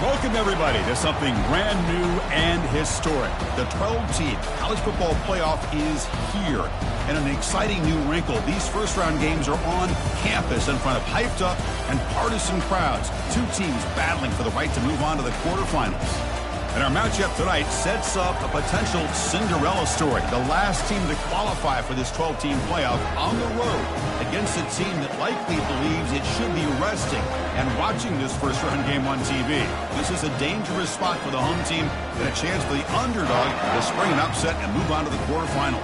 Welcome, everybody, to something brand new and historic. The 12-team college football playoff is here. And an exciting new wrinkle, these first-round games are on campus in front of hyped-up and partisan crowds. Two teams battling for the right to move on to the quarterfinals. And our matchup tonight sets up a potential Cinderella story. The last team to qualify for this 12-team playoff on the road against a team that likely believes it should be resting and watching this first-round game on TV. This is a dangerous spot for the home team and a chance for the underdog to spring an upset and move on to the quarterfinals.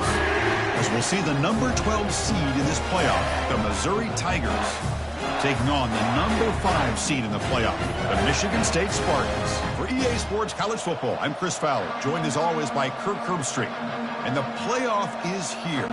As we'll see the number 12 seed in this playoff, the Missouri Tigers, taking on the number 5 seed in the playoff, the Michigan State Spartans. For EA Sports College Football, I'm Chris Fowler, joined as always by Kirk Herbstreit. And the playoff is here.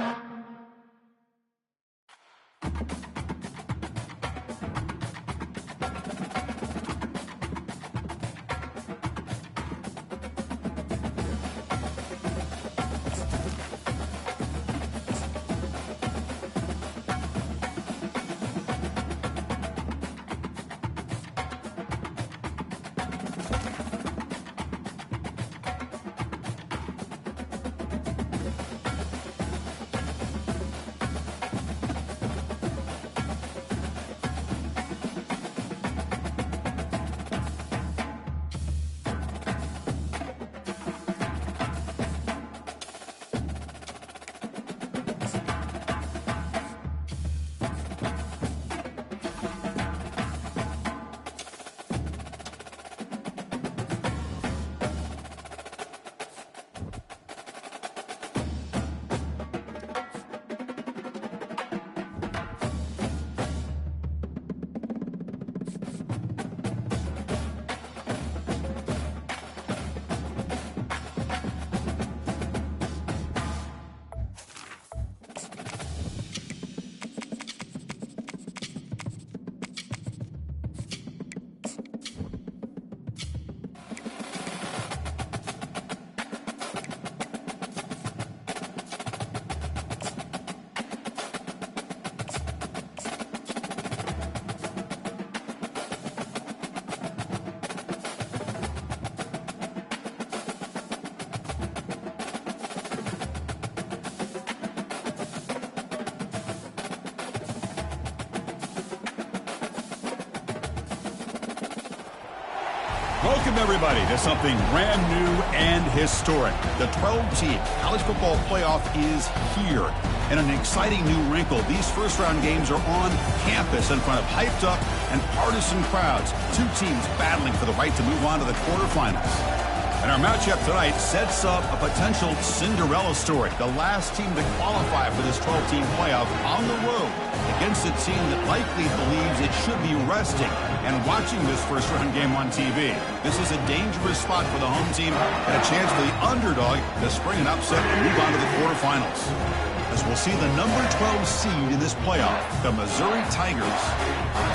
Welcome, everybody, to something brand new and historic. The 12-team college football playoff is here. And an exciting new wrinkle, these first-round games are on campus in front of hyped-up and partisan crowds. Two teams battling for the right to move on to the quarterfinals. And our matchup tonight sets up a potential Cinderella story. The last team to qualify for this 12-team playoff on the road against a team that likely believes it should be resting and watching this first-round game on TV. This is a dangerous spot for the home team and a chance for the underdog to spring an upset and move on to the quarterfinals. As we'll see the number 12 seed in this playoff, the Missouri Tigers,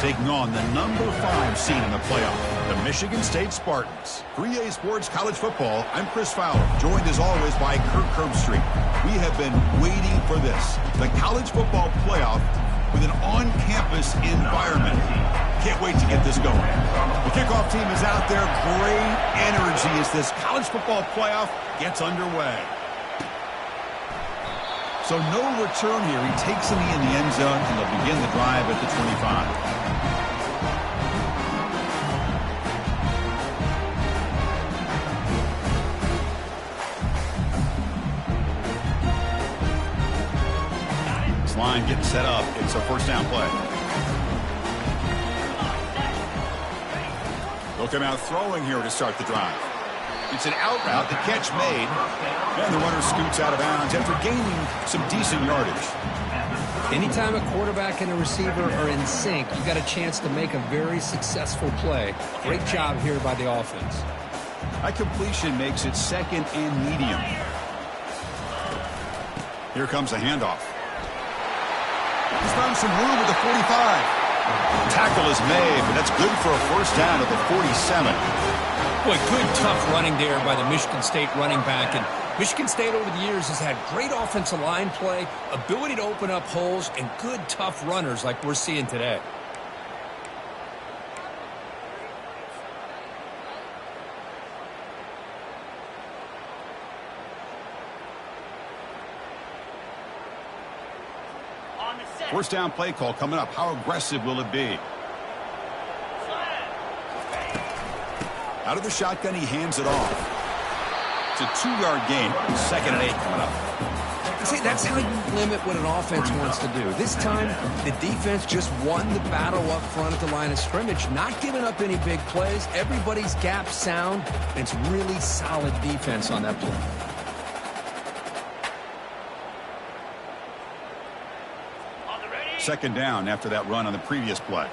taking on the number 5 seed in the playoff, the Michigan State Spartans. For EA Sports College Football, I'm Chris Fowler, joined as always by Kirk Herbstreit. We have been waiting for this, the college football playoff with an on-campus environment. Can't wait to get this going. The kickoff team is out there. Great energy as this college football playoff gets underway. So no return here. He takes the knee in the end zone, and they'll begin the drive at the 25. This line getting set up. It's a first down play. They'll come out throwing here to start the drive. It's an out route, the catch made, and the runner scoots out of bounds after gaining some decent yardage. Anytime a quarterback and a receiver are in sync, you got a chance to make a very successful play. Great job here by the offense. That completion makes it second and medium. Here comes the handoff. He's found some room at the 45. Tackle is made, but that's good for a first down at the 47. Boy, good tough running there by the Michigan State running back. And Michigan State over the years has had great offensive line play, ability to open up holes, and good tough runners like we're seeing today. First down play call coming up. How aggressive will it be? Out of the shotgun, he hands it off. It's a 2-yard gain. 2nd and 8 coming up. See, that's how you limit what an offense wants to do. This time, the defense just won the battle up front at the line of scrimmage, not giving up any big plays. Everybody's gap sound. And it's really solid defense on that play. Second down after that run on the previous play.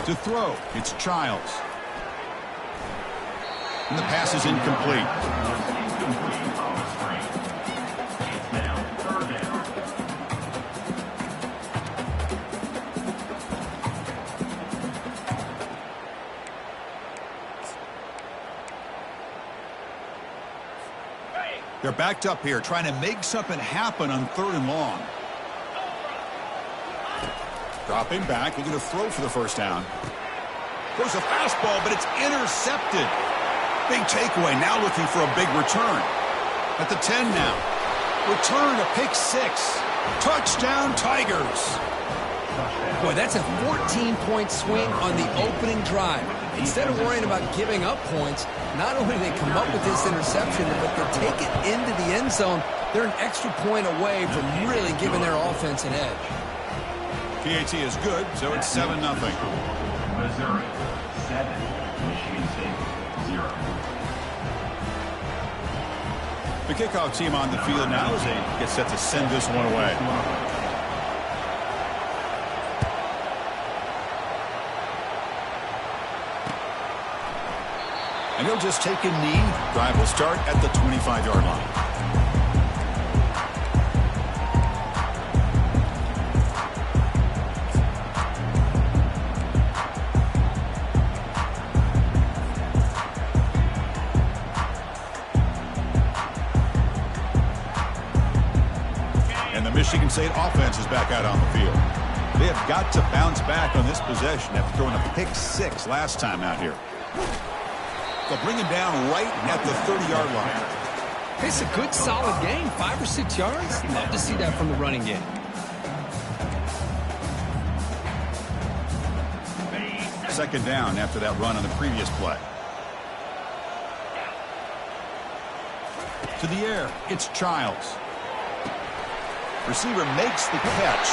To throw, it's Childs. And the pass is incomplete. They're backed up here, trying to make something happen on 3rd and long. Dropping back, looking to throw for the first down. Throws a fastball, but it's intercepted. Big takeaway, now looking for a big return. At the 10 now. Return, a pick 6. Touchdown, Tigers. Boy, that's a 14-point swing on the opening drive. Instead of worrying about giving up points, not only do they come up with this interception, but they take it into the end zone. They're an extra point away from really giving their offense an edge. PAT is good, so it's 7-0. Missouri, 7. Michigan State, 0. The kickoff team on the field now as they get set to send this one away. And he'll just take a knee. Drive will start at the 25-yard line. And the Michigan State offense is back out on the field. They have got to bounce back on this possession after throwing a pick 6 last time out here. They'll bring him down right at the 30-yard line. It's a good, solid game. 5 or 6 yards. Love to see that from the running game. Second down after that run on the previous play. To the air, it's Childs. Receiver makes the catch.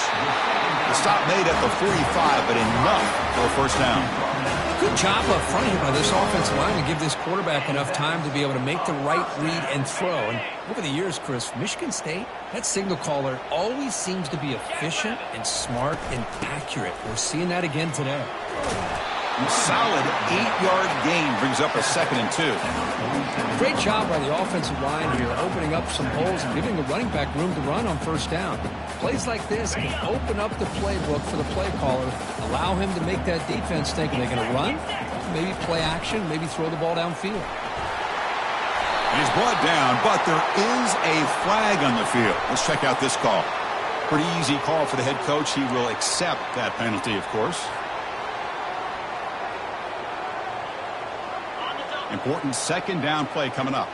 The stop made at the 45, but enough for a first down. Good job up front here by this offensive line to give this quarterback enough time to be able to make the right read and throw. And over the years, Chris, Michigan State, that signal caller always seems to be efficient and smart and accurate. We're seeing that again today. Solid 8-yard gain brings up a 2nd and 2. Great job by the offensive line here, opening up some holes and giving the running back room to run on first down. Plays like this can open up the playbook for the play caller, allow him to make that defense think, are they going to run? Maybe play action, maybe throw the ball downfield. He's brought down, but there is a flag on the field. Let's check out this call. Pretty easy call for the head coach. He will accept that penalty, of course. Important second down play coming up.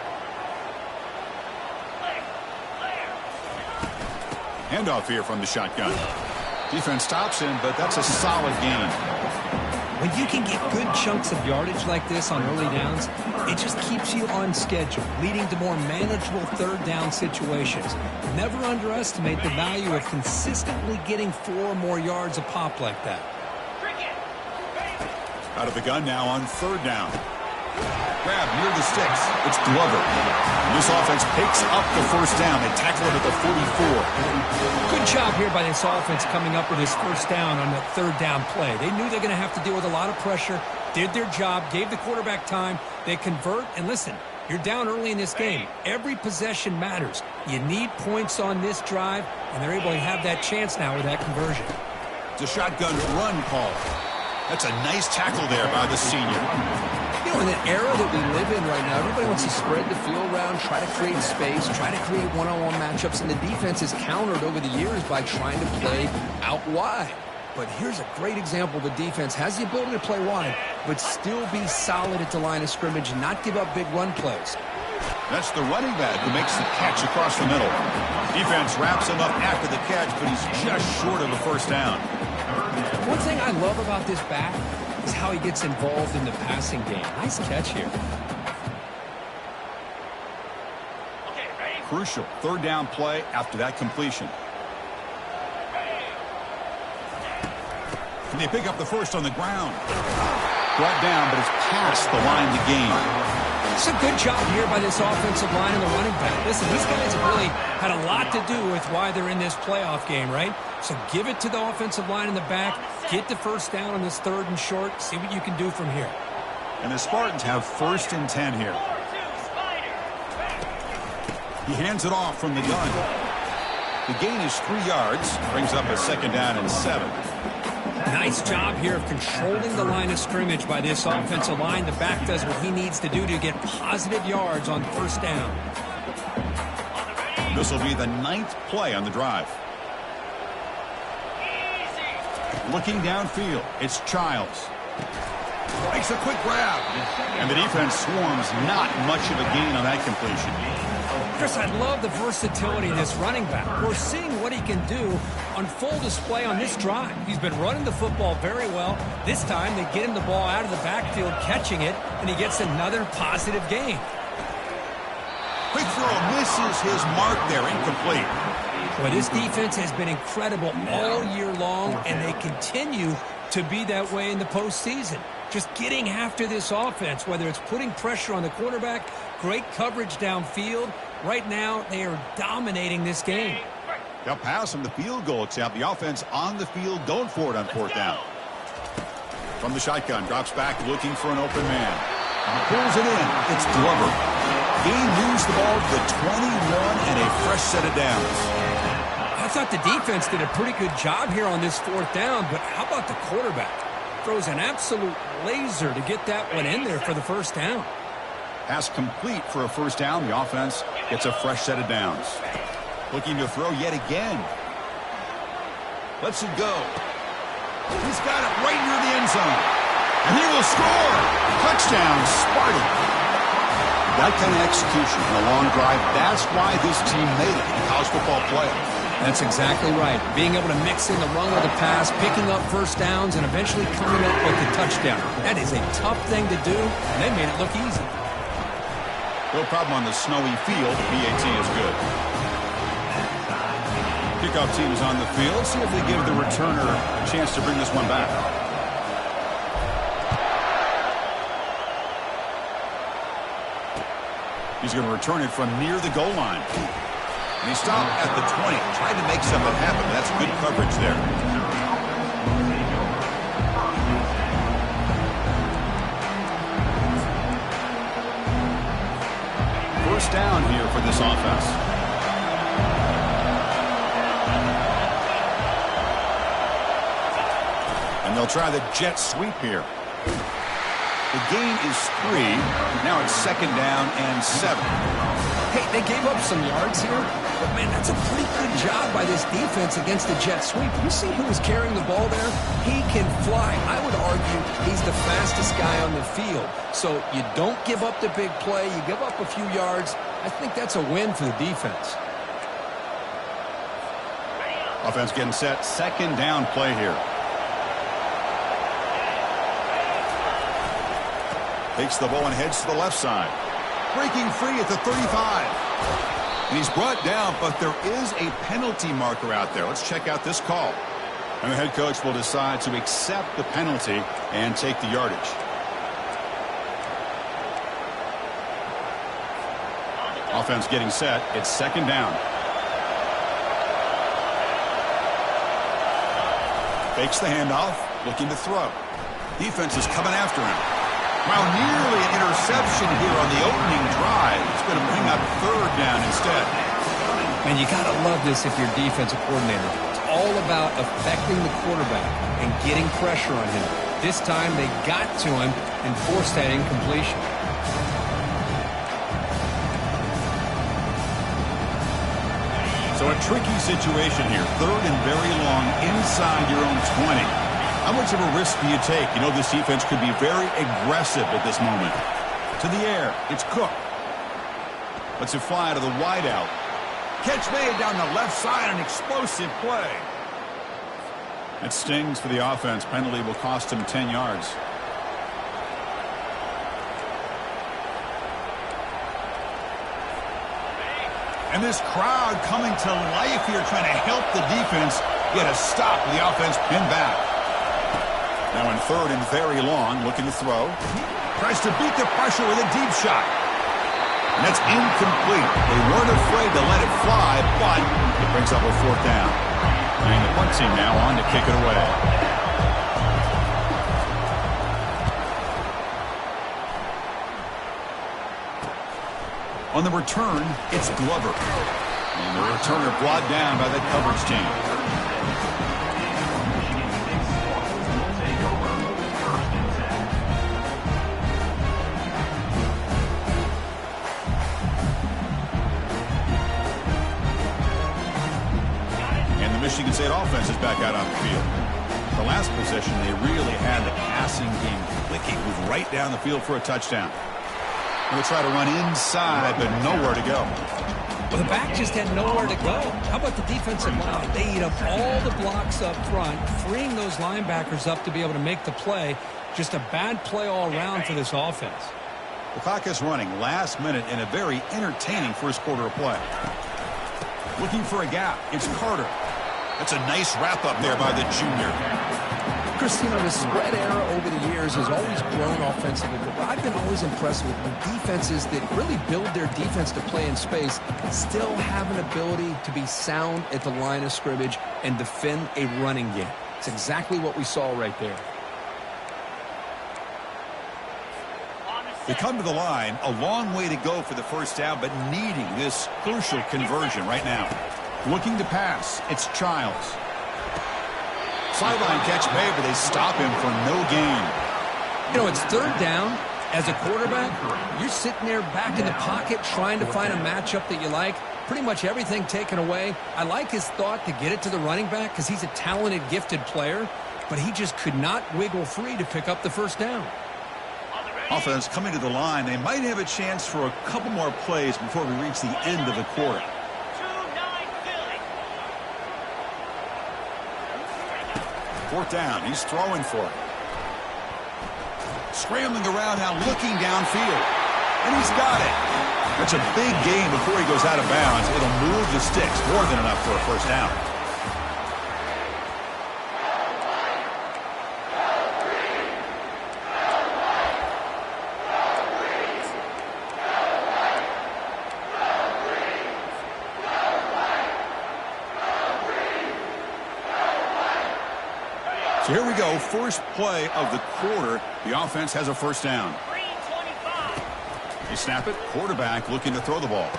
Handoff here from the shotgun. Defense stops him, but that's a solid gain. When you can get good chunks of yardage like this on early downs, it just keeps you on schedule, leading to more manageable third down situations. Never underestimate the value of consistently getting 4 or more yards a pop like that. Out of the gun now on 3rd down. Grab near the sticks. It's Glover. This offense picks up the first down. They tackle him at the 44. Good job here by this offense coming up with his first down on that 3rd down play. They knew they're going to have to deal with a lot of pressure, did their job, gave the quarterback time. They convert, and listen, you're down early in this game. Every possession matters. You need points on this drive, and they're able to have that chance now with that conversion. It's a shotgun run call. That's a nice tackle there by the senior. You know, in the era that we live in right now, everybody wants to spread the field around, try to create space, try to create one-on-one matchups, and the defense is countered over the years by trying to play out wide. But here's a great example of a defense has the ability to play wide, but still be solid at the line of scrimmage and not give up big run plays. That's the running back who makes the catch across the middle. Defense wraps him up after the catch, but he's just short of a first down. One thing I love about this back is how he gets involved in the passing game. Nice catch here. Crucial third down play after that completion. And they pick up the first on the ground. Brought down, but it's past the line to gain. It's a good job here by this offensive line and the running back. Listen, these guys have really had a lot to do with why they're in this playoff game, right? So give it to the offensive line in the back. Get the first down on this third and short. See what you can do from here. And the Spartans have 1st and 10 here. He hands it off from the gun. The gain is 3 yards. Brings up a 2nd down and 7. Nice job here of controlling the line of scrimmage by this offensive line. The back does what he needs to do to get positive yards on first down. This will be the 9th play on the drive. Looking downfield, it's Childs. Makes a quick grab. And the defense swarms. Not much of a gain on that completion. Chris, I love the versatility of this running back. We're seeing what he can do on full display on this drive. He's been running the football very well. This time they get him the ball out of the backfield, catching it, and he gets another positive gain. Quick throw misses his mark there, incomplete. Well, this defense has been incredible all year long, and they continue to be that way in the postseason. Just getting after this offense, whether it's putting pressure on the quarterback, great coverage downfield. Right now, they are dominating this game. They'll pass from the field goal attempt. The offense on the field going for it on 4th down. From the shotgun, drops back looking for an open man. Pulls it in. It's Glover. He moves the ball to the 21 and a fresh set of downs. I thought the defense did a pretty good job here on this 4th down, but how about the quarterback? Throws an absolute laser to get that one in there for the first down. Pass complete for a first down. The offense gets a fresh set of downs. Looking to throw yet again. Lets it go. He's got it right near the end zone. And he will score. Touchdown, Sparty. That kind of execution in a long drive, that's why this team made it in the college football playoff. That's exactly right. Being able to mix in the run with the pass, picking up first downs, and eventually coming up with the touchdown. That is a tough thing to do, and they made it look easy. No problem on the snowy field. BAT is good. Kickoff team is on the field. See if they give the returner a chance to bring this one back. He's going to return it from near the goal line. And he stopped at the 20, trying to make something happen. That's good coverage there. First down here for this offense. And they'll try the jet sweep here. The gain is 3. Now it's 2nd down and 7. Hey, they gave up some yards here, but man, that's a pretty good job by this defense against the jet sweep. You see who was carrying the ball there? He can fly. I would argue he's the fastest guy on the field. So you don't give up the big play. You give up a few yards. I think that's a win for the defense. Offense getting set. 2nd down play here. Takes the ball and heads to the left side. Breaking free at the 35. And he's brought down, but there is a penalty marker out there. Let's check out this call. And the head coach will decide to accept the penalty and take the yardage. Offense getting set. It's 2nd down. Fakes the handoff, looking to throw. Defense is coming after him. Wow, nearly an interception here on the opening drive. It's going to bring up 3rd down instead. Man, you got to love this if you're defensive coordinator. It's all about affecting the quarterback and getting pressure on him. This time they got to him and forced that incompletion. So a tricky situation here. 3rd and very long inside your own 20. How much of a risk do you take? You know this defense could be very aggressive at this moment. To the air, it's Cook. Lets it fly to the wideout. Catch made down the left side, an explosive play. That stings for the offense. Penalty will cost him 10 yards. And this crowd coming to life here, trying to help the defense get a stop with the offense pinned back. Now in third and very long, looking to throw. Tries to beat the pressure with a deep shot. And that's incomplete. They weren't afraid to let it fly, but it brings up a fourth down. And the punt team now on to kick it away. On the return, it's Glover. And the returner brought down by that coverage team. And the Michigan State offense is back out on the field. The last possession, they really had the passing game clicking, move right down the field for a touchdown. We'll try to run inside, but nowhere to go. Well, the back just had nowhere to go. How about the defensive line? They eat up all the blocks up front, freeing those linebackers up to be able to make the play. Just a bad play all around for this offense. The clock is running last minute in a very entertaining first quarter of play. Looking for a gap. It's Carter. That's a nice wrap up there by the junior. Christina, the spread era over the years has always grown offensively, but I've been always impressed with the defenses that really build their defense to play in space, still have an ability to be sound at the line of scrimmage and defend a running game. It's exactly what we saw right there. They come to the line, a long way to go for the first down, but needing this crucial conversion right now. Looking to pass, it's Childs. Sideline catch made, but they stop him for no gain. You know, it's third down. As a quarterback, you're sitting there back in the pocket trying to find a matchup that you like. Pretty much everything taken away. I like his thought to get it to the running back because he's a talented, gifted player, but he just could not wiggle free to pick up the first down. Offense coming to the line. They might have a chance for a couple more plays before we reach the end of the quarter. Fourth down. He's throwing for it. Scrambling around now, looking downfield. And he's got it. That's a big gain before he goes out of bounds. It'll move the sticks. More than enough for a first down. So here we go, first play of the quarter. The offense has a first down. They snap it, quarterback looking to throw the ball.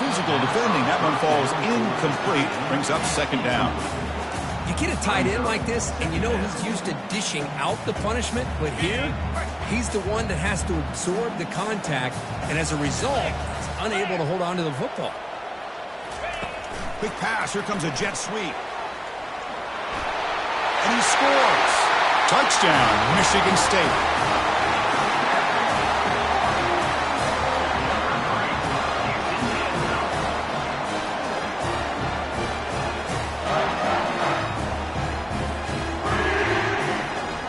Physical defending, that one falls incomplete, brings up second down. You get a tight end like this, and you know he's used to dishing out the punishment, but here, he's the one that has to absorb the contact, and as a result, he's unable to hold on to the football. Quick pass, here comes a jet sweep. And he scores. Touchdown, Michigan State.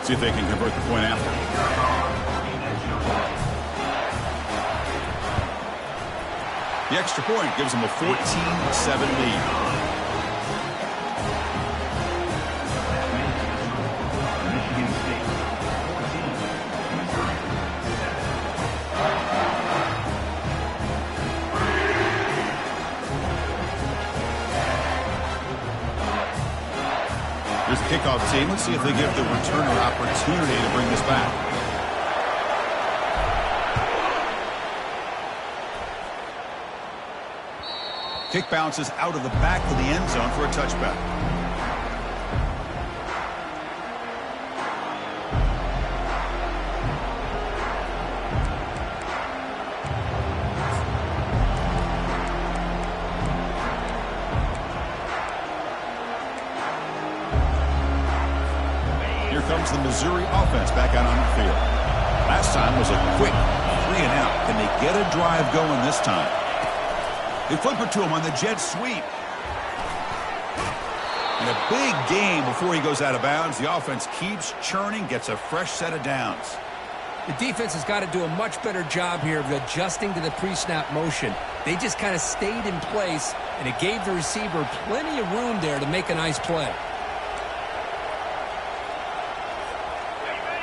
See if they can convert the point after. The extra point gives them a 14-7 lead. Here's the kickoff team. Let's see if they give the returner opportunity to bring this back. Kick bounces out of the back of the end zone for a touchback. Here comes the Missouri offense back out on the field. Last time was a quick 3 and out. Can they get a drive going this time? They flip it to him on the jet sweep. And a big gain before he goes out of bounds. The offense keeps churning, gets a fresh set of downs. The defense has got to do a much better job here of adjusting to the pre-snap motion. They just kind of stayed in place, and it gave the receiver plenty of room there to make a nice play.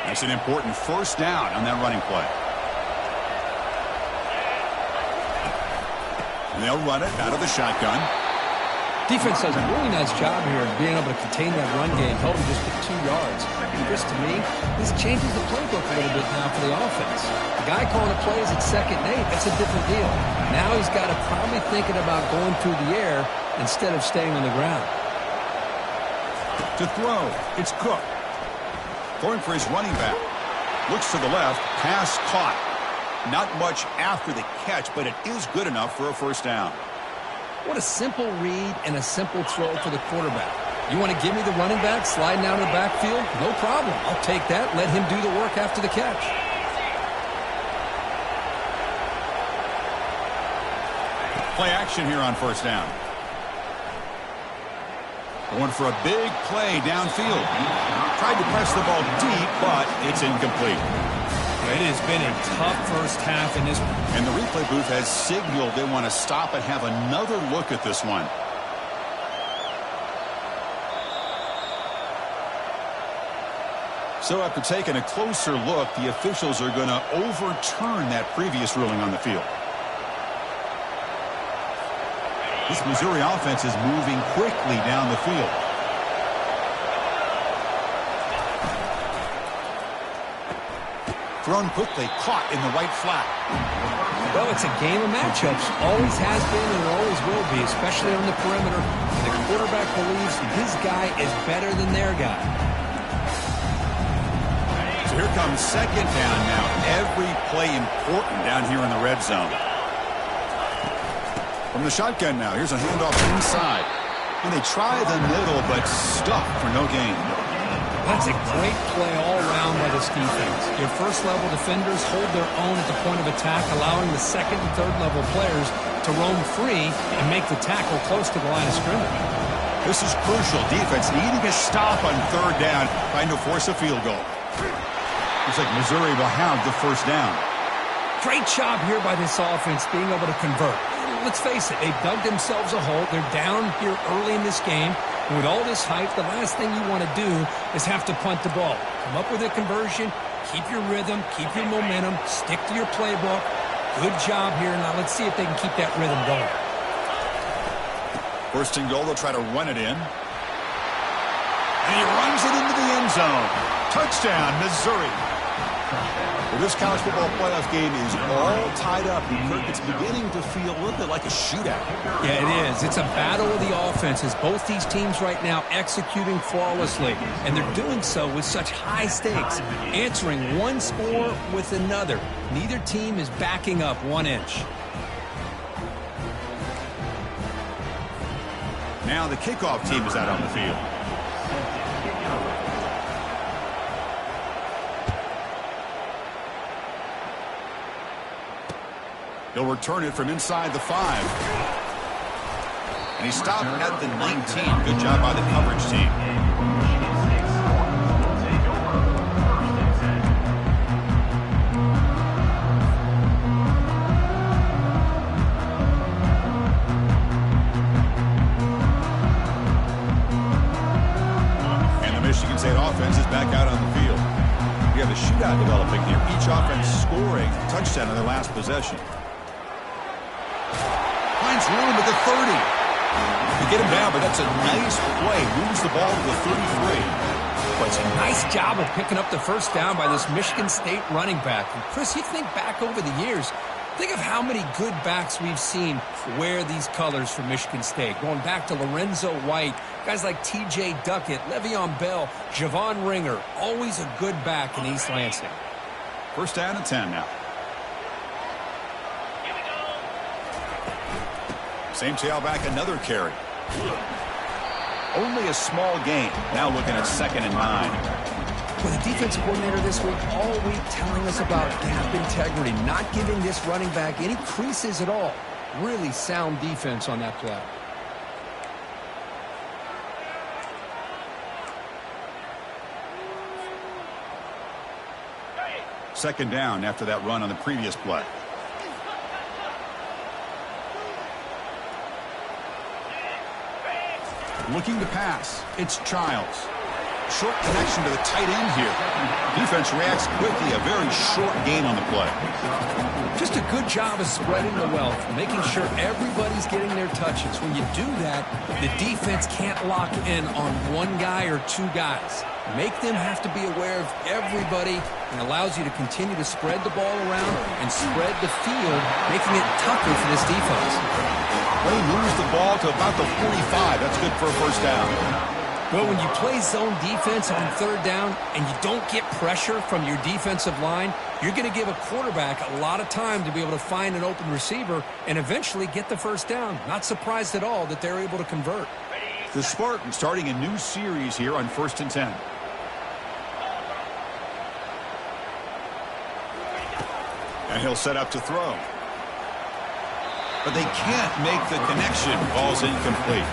That's an important first down on that running play. And they'll run it out of the shotgun. Defense does a really nice job here of being able to contain that run game, held him just with 2 yards. And Chris, to me, this changes the playbook a little bit now for the offense. The guy calling the plays at 2nd and 8, that's a different deal. Now he's got to probably thinking about going through the air instead of staying on the ground. To throw, it's Cook. Going for his running back. Looks to the left, pass caught. Not much after the catch, but it is good enough for a first down. What a simple read and a simple throw for the quarterback. You want to give me the running back sliding out of the backfield? No problem. I'll take that. Let him do the work after the catch. Play action here on first down. Going for a big play downfield. Tried to press the ball deep, but it's incomplete. It has been a tough first half in this. And the replay booth has signaled they want to stop and have another look at this one. So after taking a closer look, the officials are going to overturn that previous ruling on the field. This Missouri offense is moving quickly down the field. Thrown quickly, caught in the right flat. Well, it's a game of matchups. Always has been and it always will be, especially on the perimeter. And the quarterback believes his guy is better than their guy. So here comes 2nd down now. Every play important down here in the red zone. From the shotgun now, here's a handoff inside. And they try the middle, but stuck for no gain. That's a great play all around by this defense. Your first-level defenders hold their own at the point of attack, allowing the 2nd and 3rd-level players to roam free and make the tackle close to the line of scrimmage. This is crucial. Defense needing a stop on 3rd down, trying to force a field goal. Looks like Missouri will have the first down. Great job here by this offense being able to convert. Let's face it, they've dug themselves a hole. They're down here early in this game. And with all this hype, the last thing you want to do is have to punt the ball. Come up with a conversion, keep your rhythm, keep your momentum, stick to your playbook. Good job here. Now let's see if they can keep that rhythm going. 1st and goal, they'll try to run it in. And he runs it into the end zone. Touchdown, Missouri. Well, this college football playoff game is all tied up. Kirk, it's beginning to feel a little bit like a shootout. Yeah, it is. It's a battle of the offenses. Both these teams right now executing flawlessly, and they're doing so with such high stakes, answering one score with another. Neither team is backing up 1 inch. Now the kickoff team is out on the field. He'll return it from inside the 5. And he stopped at the 19. Good job by the coverage team. And the Michigan State offense is back out on the field. We have a shootout developing here. Each offense scoring a touchdown on their last possession. Finds room at the 30. To get him down, but that's a nice play. Moves the ball to the 33. But it's a nice job of picking up the first down by this Michigan State running back. And Chris, you think back over the years, think of how many good backs we've seen wear these colors for Michigan State. Going back to Lorenzo White, guys like T.J. Duckett, Le'Veon Bell, Javon Ringer. Always a good back in East Lansing. First down and 10 now. Same tailback, another carry. Only a small gain. Now looking at 2nd and 9. Well, the defensive coordinator this week, all week telling us about gap integrity, not giving this running back any creases at all. Really sound defense on that play. Second down after that run on the previous play. Looking to pass. It's Childs. Short connection to the tight end here. Defense reacts quickly. A very short gain on the play. Just a good job of spreading the wealth, making sure everybody's getting their touches. When you do that, the defense can't lock in on one guy or two guys. Make them have to be aware of everybody and allows you to continue to spread the ball around and spread the field, making it tougher for this defense. Well, he moves the ball to about the 45. That's good for a first down. Well, when you play zone defense on third down and you don't get pressure from your defensive line, you're going to give a quarterback a lot of time to be able to find an open receiver and eventually get the first down. Not surprised at all that they're able to convert. The Spartans starting a new series here on 1st and 10. And he'll set up to throw. But they can't make the connection. Ball's incomplete.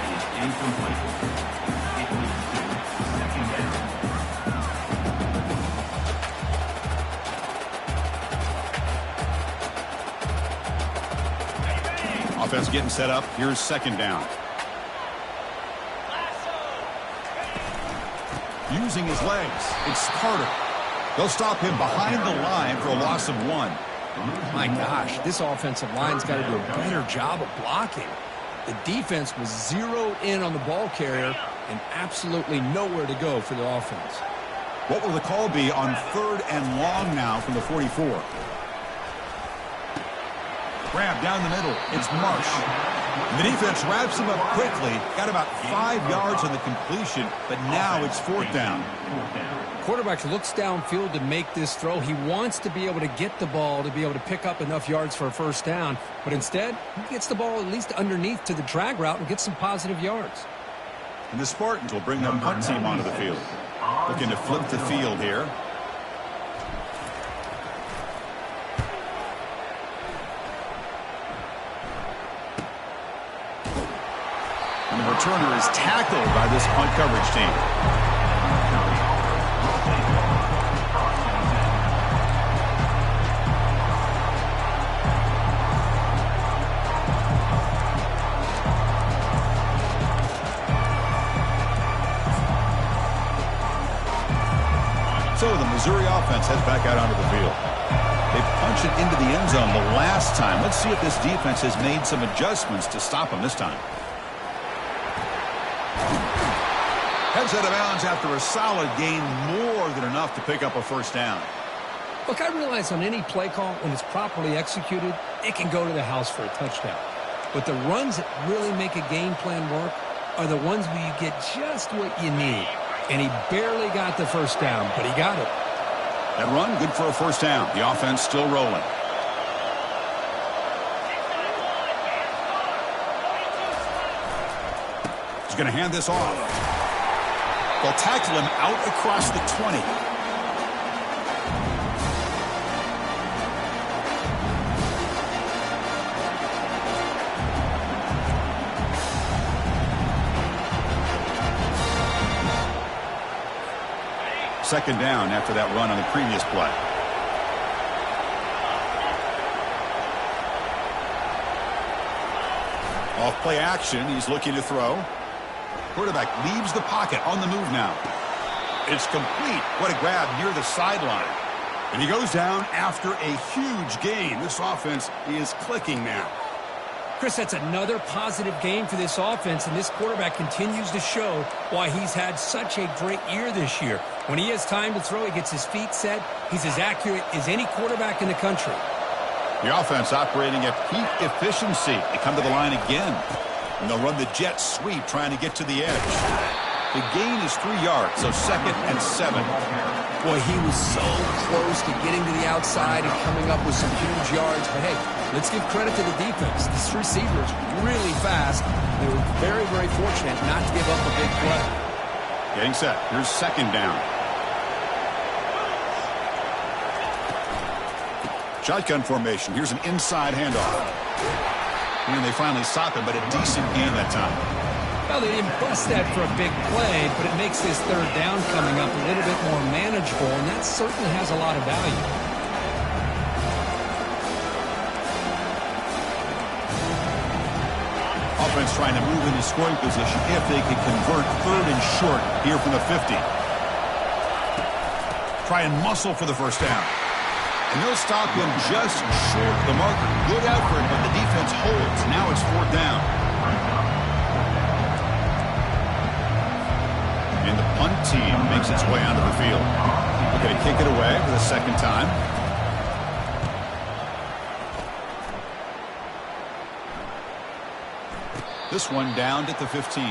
Offense getting set up. Here's second down. Using his legs. It's Carter. They'll stop him behind the line for a loss of 1. My gosh, this offensive line's got to do a better job of blocking. The defense was zeroed in on the ball carrier and absolutely nowhere to go for the offense. What will the call be on 3rd and long now from the 44? Grab down the middle. It's Marsh. The defense wraps him up quickly. Got about 5 yards on the completion, but now it's 4th down. Quarterback looks downfield to make this throw. He wants to be able to get the ball to be able to pick up enough yards for a first down, but instead he gets the ball at least underneath to the drag route and gets some positive yards. And the Spartans will bring their punt team onto the field. Looking to flip the field here. And the returner is tackled by this punt coverage team. So the Missouri offense heads back out onto the field. They punched it into the end zone the last time. Let's see if this defense has made some adjustments to stop them this time. Heads out of bounds after a solid gain, more than enough to pick up a first down. Look, I realize on any play call, when it's properly executed, it can go to the house for a touchdown. But the runs that really make a game plan work are the ones where you get just what you need. And he barely got the first down, but he got it. That run, good for a first down. The offense still rolling. He's going to hand this off. They'll tackle him out across the 20. Second down after that run on the previous play. Off play action, he's looking to throw. Quarterback leaves the pocket on the move now. It's complete. What a grab near the sideline. And he goes down after a huge gain. This offense is clicking now. Chris, that's another positive game for this offense, and this quarterback continues to show why he's had such a great year this year. When he has time to throw, he gets his feet set. He's as accurate as any quarterback in the country. The offense operating at peak efficiency. They come to the line again, and they'll run the jet sweep trying to get to the edge. The gain is 3 yards, so 2nd and 7. Boy, he was so close to getting to the outside and coming up with some huge yards. But, hey, let's give credit to the defense. This receiver is really fast. They were very, very fortunate not to give up a big play. Getting set. Here's second down. Shotgun formation. Here's an inside handoff. And they finally stop it, but a decent gain that time. Well, they didn't bust that for a big play, but it makes this third down coming up a little bit more manageable, and that certainly has a lot of value. Offense trying to move into scoring position if they can convert 3rd and short here from the 50. Try and muscle for the first down. And they'll stop him just short of the marker. Good effort, but the defense holds. Now it's 4th down. And the punt team makes its way onto the field. They're going to kick it away for the second time. This one downed at the 15.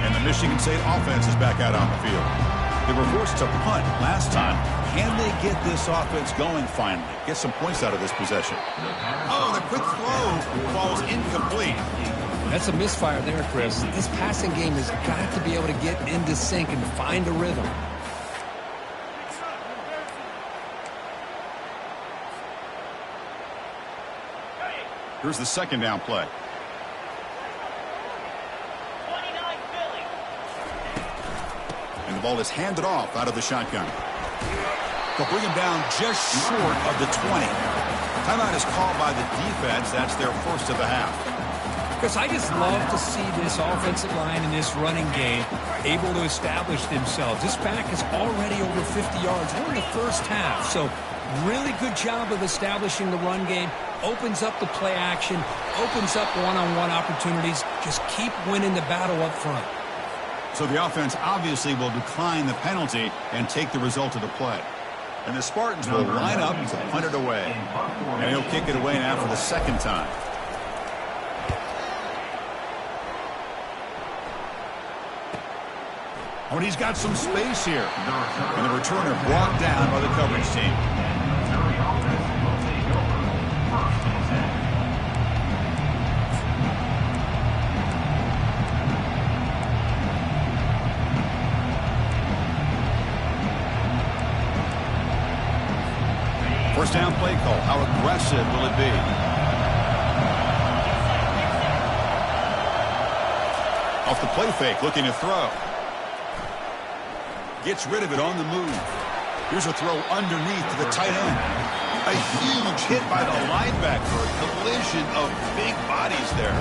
And the Michigan State offense is back out on the field. They were forced to punt last time. Can they get this offense going finally? Get some points out of this possession. Oh, the quick throw falls incomplete. That's a misfire there, Chris. This passing game has got to be able to get into sync and find a rhythm. Here's the second down play. And the ball is handed off out of the shotgun. They'll bring him down just short of the 20. Timeout is called by the defense. That's their first of the half. Because I just love to see this offensive line in this running game able to establish themselves. This back is already over 50 yards. We're in the first half, so really good job of establishing the run game. Opens up the play action, opens up one-on-one opportunities. Just keep winning the battle up front. So the offense obviously will decline the penalty and take the result of the play. And the Spartans will line up to punt it away. And he'll kick it away now for the second time. Oh, and he's got some space here. And the returner brought down by the coverage team. First down play call. How aggressive will it be? Off the play fake, looking to throw. Gets rid of it on the move. Here's a throw underneath to the tight end. A huge hit by the linebacker. A collision of big bodies there.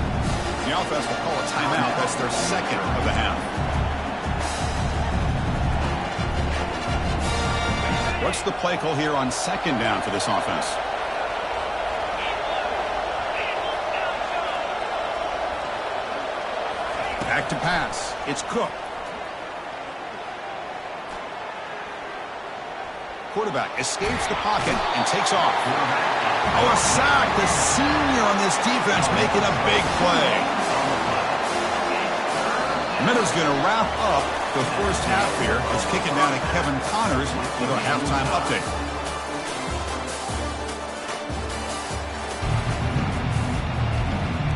The offense will call a timeout. That's their second of the half. What's the play call here on second down for this offense? Back to pass. It's Cook. Quarterback escapes the pocket and takes off. Oh, a sack. The senior on this defense making a big play. Mizzo's going to wrap up the first half here. He's kicking down at Kevin Connors with a halftime update.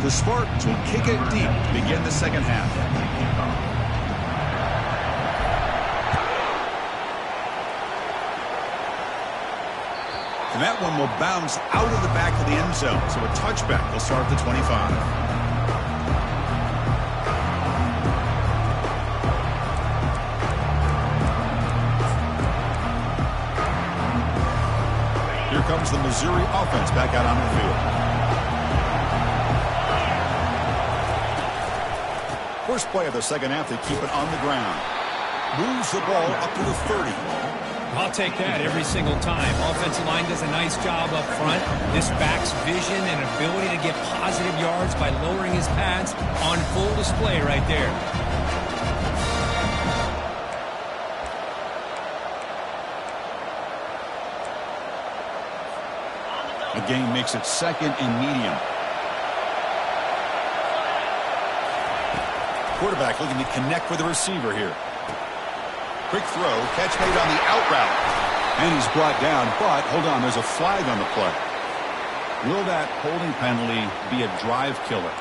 The Spartans will kick it deep to begin the second half. And that one will bounce out of the back of the end zone. So a touchback will start at the 25. Here comes the Missouri offense back out on the field. First play of the second half, they keep it on the ground. Moves the ball up to the 30. I'll take that every single time. Offensive line does a nice job up front. This back's vision and ability to get positive yards by lowering his pads on full display right there. The game makes it second and medium. Quarterback looking to connect with the receiver here. Quick throw, catch made on the out route. And he's brought down, but hold on, there's a flag on the play. Will that holding penalty be a drive killer?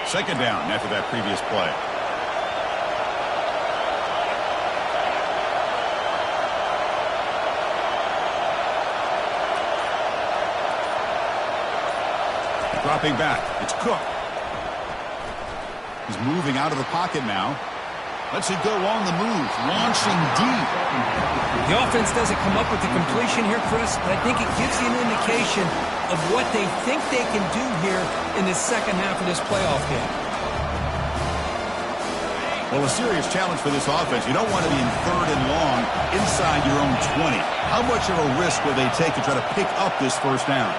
Second down after that previous play. Dropping back. It's Cook. He's moving out of the pocket now. Lets it go on the move. Launching deep. The offense doesn't come up with the completion here, Chris, but I think it gives you an indication of what they think they can do here in the second half of this playoff game. Well, a serious challenge for this offense. You don't want to be in third and long inside your own 20. How much of a risk will they take to try to pick up this first down?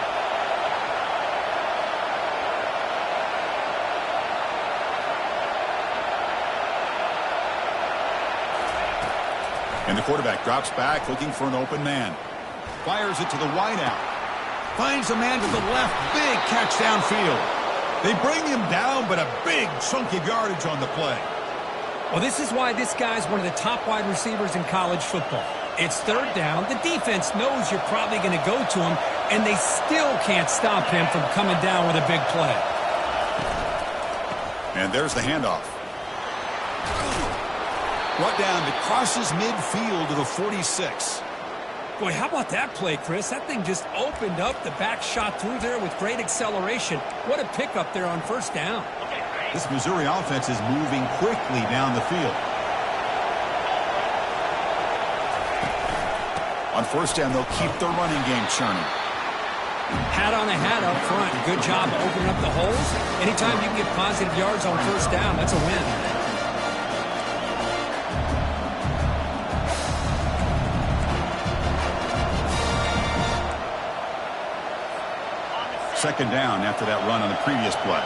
And the quarterback drops back looking for an open man. Fires it to the wideout. Finds a man to the left. Big catch downfield. They bring him down, but a big chunk of yardage on the play. Well, this is why this guy's one of the top wide receivers in college football. It's third down. The defense knows you're probably going to go to him, and they still can't stop him from coming down with a big play. And there's the handoff. Brought down that crosses midfield to the 46. Boy, how about that play, Chris? That thing just opened up. The back shot through there with great acceleration. What a pickup there on first down. This Missouri offense is moving quickly down the field. On first down, they'll keep the running game churning. Hat on a hat up front. Good job of opening up the holes. Anytime you can get positive yards on first down, that's a win. Second down after that run on the previous play.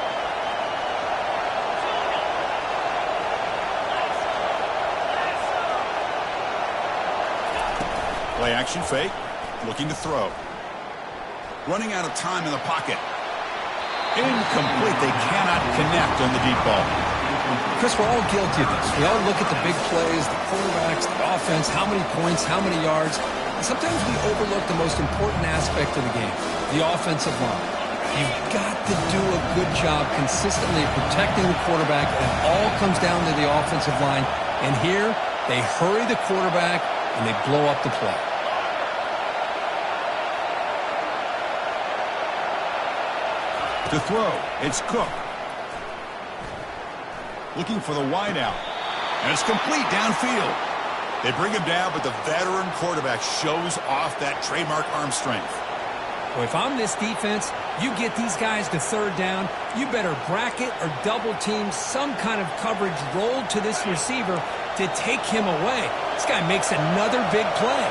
Play action fake. Looking to throw. Running out of time in the pocket. Incomplete. They cannot connect on the deep ball. Chris, we're all guilty of this. We all look at the big plays, the quarterbacks, the offense, how many points, how many yards. And sometimes we overlook the most important aspect of the game, the offensive line. You've got to do a good job consistently protecting the quarterback, and it all comes down to the offensive line. And here, they hurry the quarterback, and they blow up the play. To throw, it's Cook. Looking for the wideout. And it's complete downfield. They bring him down, but the veteran quarterback shows off that trademark arm strength. Well, if I'm this defense, you get these guys to third down, you better bracket or double team some kind of coverage rolled to this receiver to take him away. This guy makes another big play.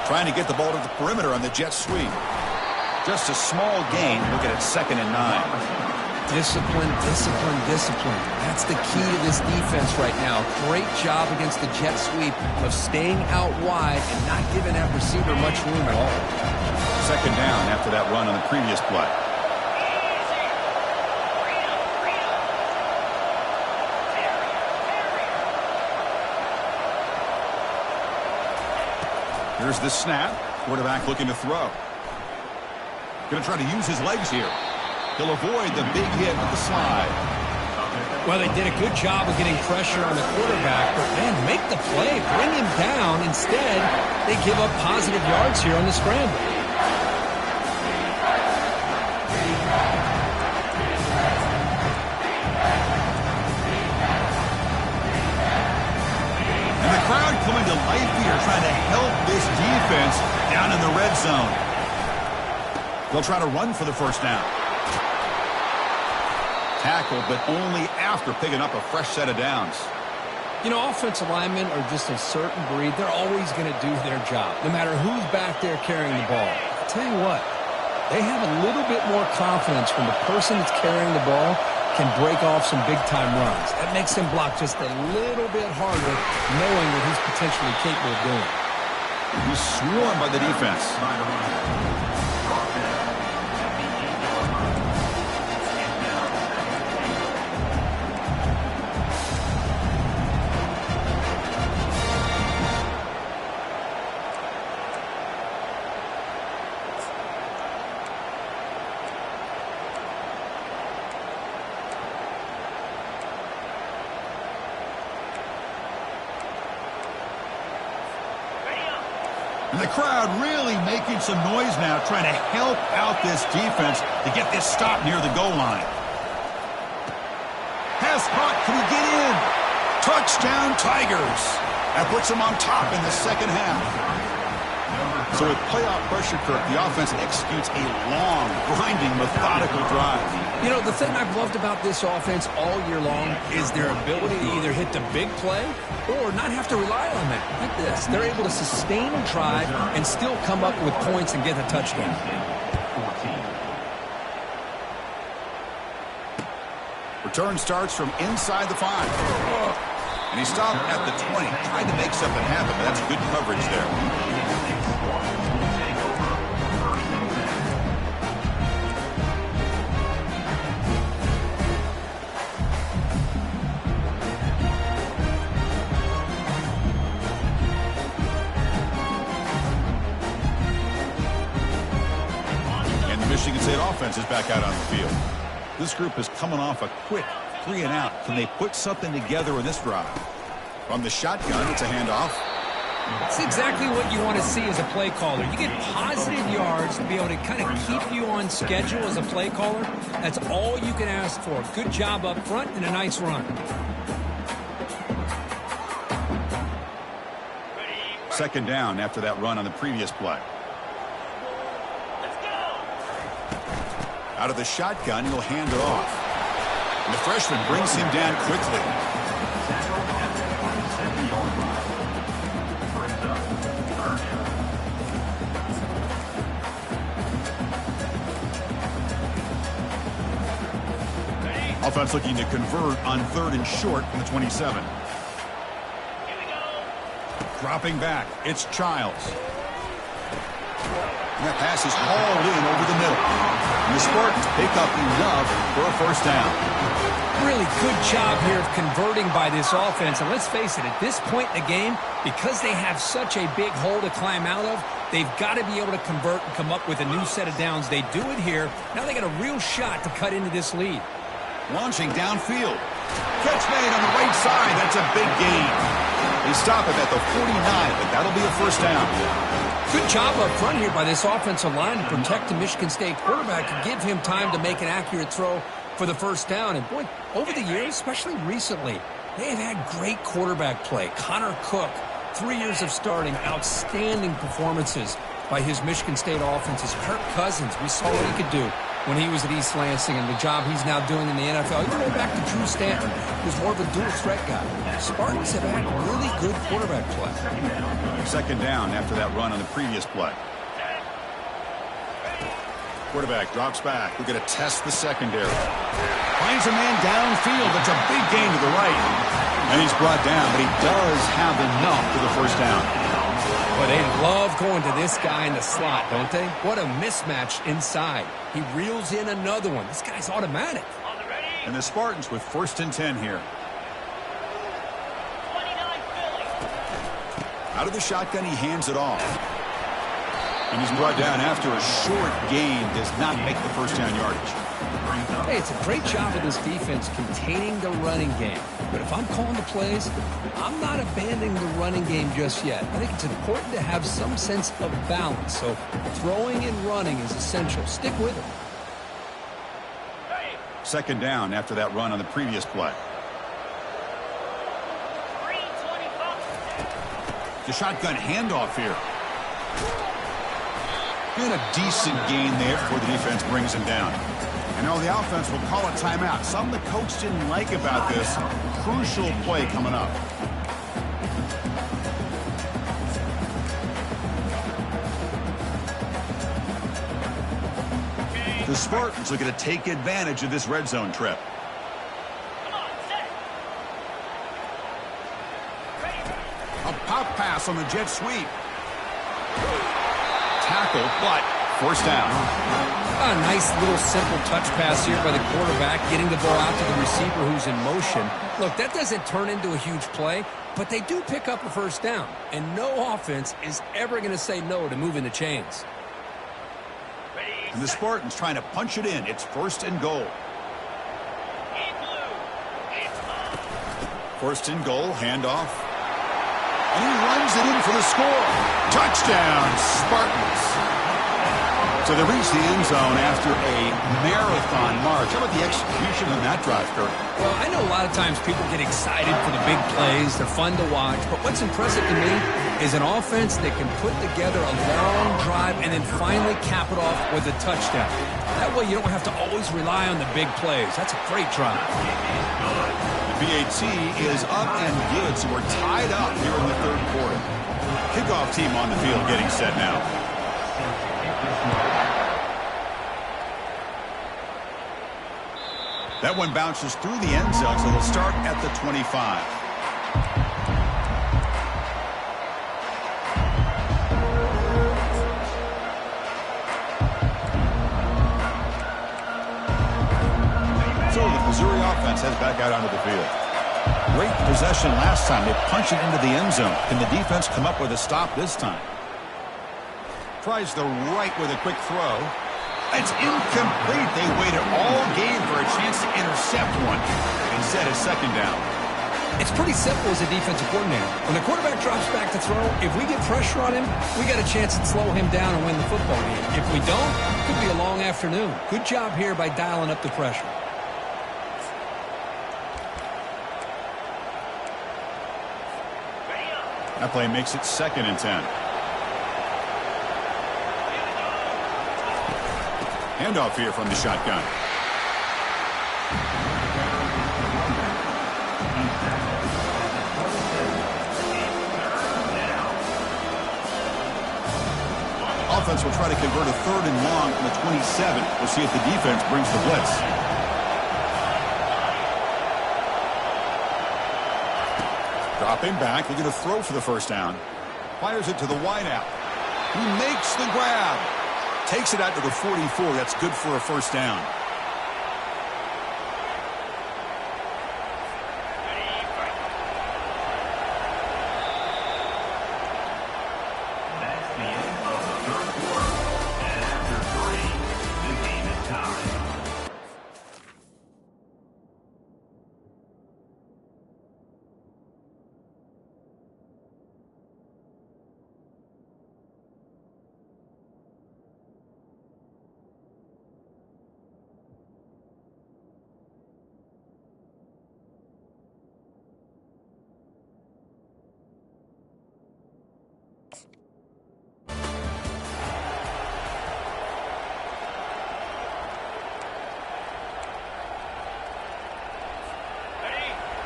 Trying to get the ball to the perimeter on the jet sweep. Just a small gain. Looking at 2nd and 9. Discipline, discipline, discipline. That's the key to this defense right now. Great job against the jet sweep of staying out wide and not giving that receiver much room at all. 2nd down after that run on the previous play. Here's the snap. Quarterback looking to throw. Going to try to use his legs here. He'll avoid the big hit with the slide. Well, they did a good job of getting pressure on the quarterback, but, man, make the play. Bring him down. Instead, they give up positive yards here on the scramble. And the crowd coming to life here, trying to help this defense down in the red zone. They'll try to run for the first down. Tackle, but only after picking up a fresh set of downs. You know, offensive linemen are just a certain breed. They're always going to do their job, no matter who's back there carrying the ball. I'll tell you what, they have a little bit more confidence when the person that's carrying the ball can break off some big-time runs. That makes them block just a little bit harder, knowing that he's potentially capable of doing it. He's swarmed by the defense. And the crowd really making some noise now, trying to help out this defense to get this stop near the goal line. Pass caught. Can he get in? Touchdown, Tigers. That puts them on top in the second half. So with playoff pressure, Kirk, the offense executes a long, grinding, methodical drive. You know, the thing I've loved about this offense all year long is their ability to either hit the big play or not have to rely on that. Like this. They're able to sustain a drive and still come up with points and get a touchdown. Return starts from inside the 5. And he stopped at the 20. Tried to make something happen, but that's good coverage there. Michigan State offense is back out on the field. This group is coming off a quick 3-and-out. Can they put something together in this drive? From the shotgun, it's a handoff. It's exactly what you want to see as a play caller. You get positive yards to be able to kind of keep you on schedule as a play caller. That's all you can ask for. Good job up front and a nice run. Second down after that run on the previous play. Out of the shotgun, he'll hand it off. And the freshman brings him down quickly. Offense looking to convert on 3rd and short from the 27. Dropping back, it's Childs. And that pass is hauled in over the middle. And the Spartans pick up enough for a first down. Really good job here of converting by this offense. And let's face it, at this point in the game, because they have such a big hole to climb out of, they've got to be able to convert and come up with a new set of downs. They do it here. Now they got a real shot to cut into this lead. Launching downfield. Catch made on the right side. That's a big gain. They stop it at the 49, but that'll be a first down. Good job up front here by this offensive line to protect the Michigan State quarterback and give him time to make an accurate throw for the first down. And, boy, over the years, especially recently, they have had great quarterback play. Connor Cook, 3 years of starting, outstanding performances by his Michigan State offenses. Kirk Cousins, we saw what he could do when he was at East Lansing and the job he's now doing in the NFL. You go back to Drew Stanton, who's more of a dual threat guy. Spartans have had really good quarterback play. Second down after that run on the previous play. Quarterback drops back. We're going to test the secondary. Finds a man downfield. That's a big gain to the right. And he's brought down, but he does have enough for the first down. Well, they love going to this guy in the slot, don't they? What a mismatch inside. He reels in another one. This guy's automatic. And the Spartans with 1st and 10 here. Out of the shotgun, he hands it off. And he's brought down after a short gain. Does not make the first down yardage. Hey, it's a great job of this defense containing the running game. But if I'm calling the plays, I'm not abandoning the running game just yet. I think it's important to have some sense of balance. So throwing and running is essential. Stick with it. Second down after that run on the previous play. The shotgun handoff here. And a decent gain there before the defense brings him down. And now the offense will call a timeout. Something the coach didn't like about this. Crucial play coming up. The Spartans looking to take advantage of this red zone trip. A pop pass on the jet sweep. Tackle, but first down. A nice little simple touch pass here by the quarterback, getting the ball out to the receiver who's in motion. Look, that doesn't turn into a huge play, but they do pick up a first down. And no offense is ever going to say no to moving the chains. And the Spartans trying to punch it in. It's 1st and goal. 1st and goal, handoff. And he runs it in for the score. Touchdown, Spartans. So they reach the end zone after a marathon march. How about the execution on that drive, Kurt? Well, I know a lot of times people get excited for the big plays. They're fun to watch. But what's impressive to me is an offense that can put together a long drive and then finally cap it off with a touchdown. That way you don't have to always rely on the big plays. That's a great drive. The PAT is up and good, so we're tied up here in the third quarter. Kickoff team on the field getting set now. That one bounces through the end zone, so they'll start at the 25. So the Missouri offense heads back out onto the field. Great possession last time. They punched it into the end zone. Can the defense come up with a stop this time? Tries the right with a quick throw. It's incomplete. They waited all game for a chance to intercept one. Instead, it's second down. It's pretty simple as a defensive coordinator. When the quarterback drops back to throw, if we get pressure on him, we got a chance to slow him down and win the football game. If we don't, it could be a long afternoon. Good job here by dialing up the pressure. That play makes it 2nd and 10. Handoff here from the shotgun. Offense will try to convert a 3rd and long from the 27. We'll see if the defense brings the blitz. Dropping back, they're going to throw for the first down. Fires it to the wideout. He makes the grab. Takes it out to the 44. That's good for a first down. That's the end of the third quarter. And after 3, the game is tied.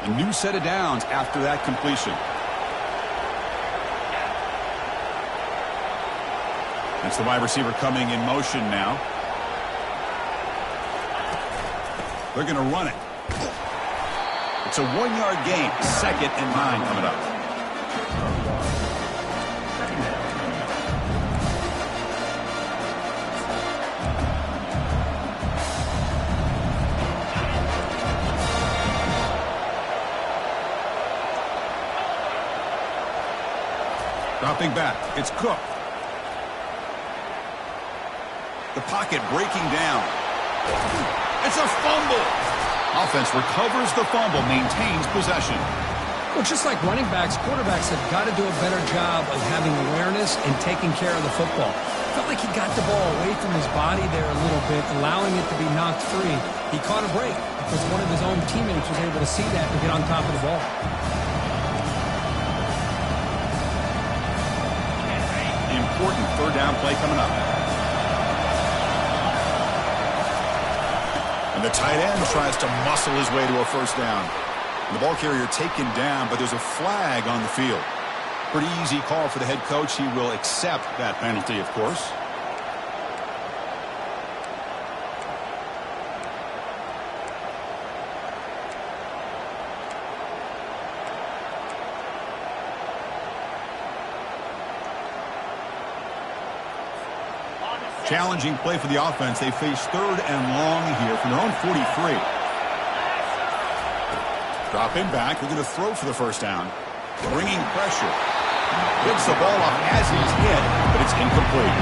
A new set of downs after that completion. That's the wide receiver coming in motion now. They're going to run it. It's a 1-yard gain. 2nd and 9 coming up. Dropping back. It's Cook. The pocket breaking down. It's a fumble. Offense recovers the fumble, maintains possession. Well, just like running backs, quarterbacks have got to do a better job of having awareness and taking care of the football. Felt like he got the ball away from his body there a little bit, allowing it to be knocked free. He caught a break because one of his own teammates was able to see that and get on top of the ball. Important 3rd down play coming up. And the tight end tries to muscle his way to a first down. The ball carrier taken down, but there's a flag on the field. Pretty easy call for the head coach. He will accept that penalty, of course. Challenging play for the offense. They face 3rd and long here from their own 43. Dropping back. They're going to throw for the first down. Bringing pressure. Picks the ball off as he's hit, but it's incomplete.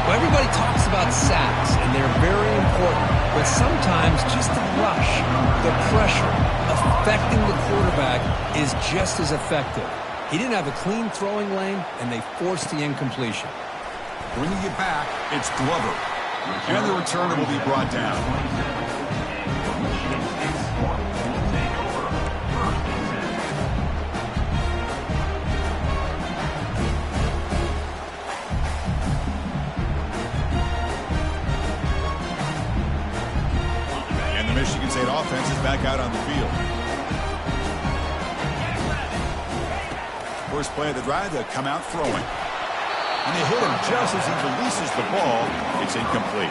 Well, everybody talks about sacks, and they're very important. But sometimes just the rush, the pressure, affecting the quarterback is just as effective. He didn't have a clean throwing lane, and they forced the incompletion. Bringing it back, it's Glover. And the returner will be brought down. And the Michigan State offense is back out on the field. First play of the drive, they'll come out throwing. And they hit him just as he releases the ball. It's incomplete.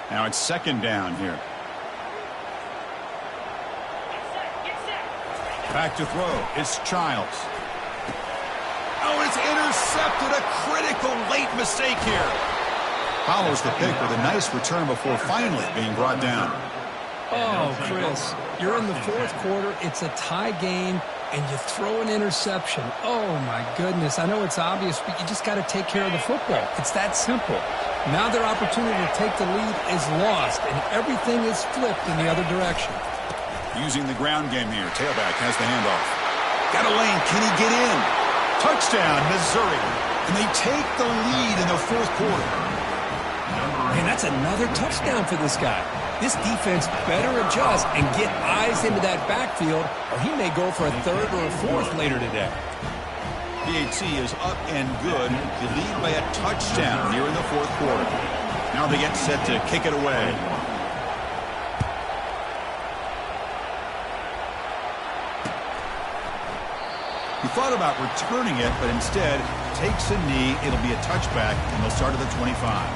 Now it's second down here. Back to throw. It's Childs. Oh, it's intercepted. A critical late mistake here. Follows the pick with a nice return before finally being brought down. Oh, Chris, you're in the fourth quarter. It's a tie game, and you throw an interception. Oh, my goodness. I know it's obvious, but you just got to take care of the football. It's that simple. Now their opportunity to take the lead is lost, and everything is flipped in the other direction. Using the ground game here. Tailback has the handoff. Got a lane. Can he get in? Touchdown, Missouri. And they take the lead in the fourth quarter. Man, that's another touchdown for this guy. This defense better adjust and get eyes into that backfield, or he may go for a third or a fourth later today. BAT is up and good. They lead by a touchdown here in the fourth quarter. Now they get set to kick it away. He thought about returning it, but instead takes a knee. It'll be a touchback, and they'll start at the 25.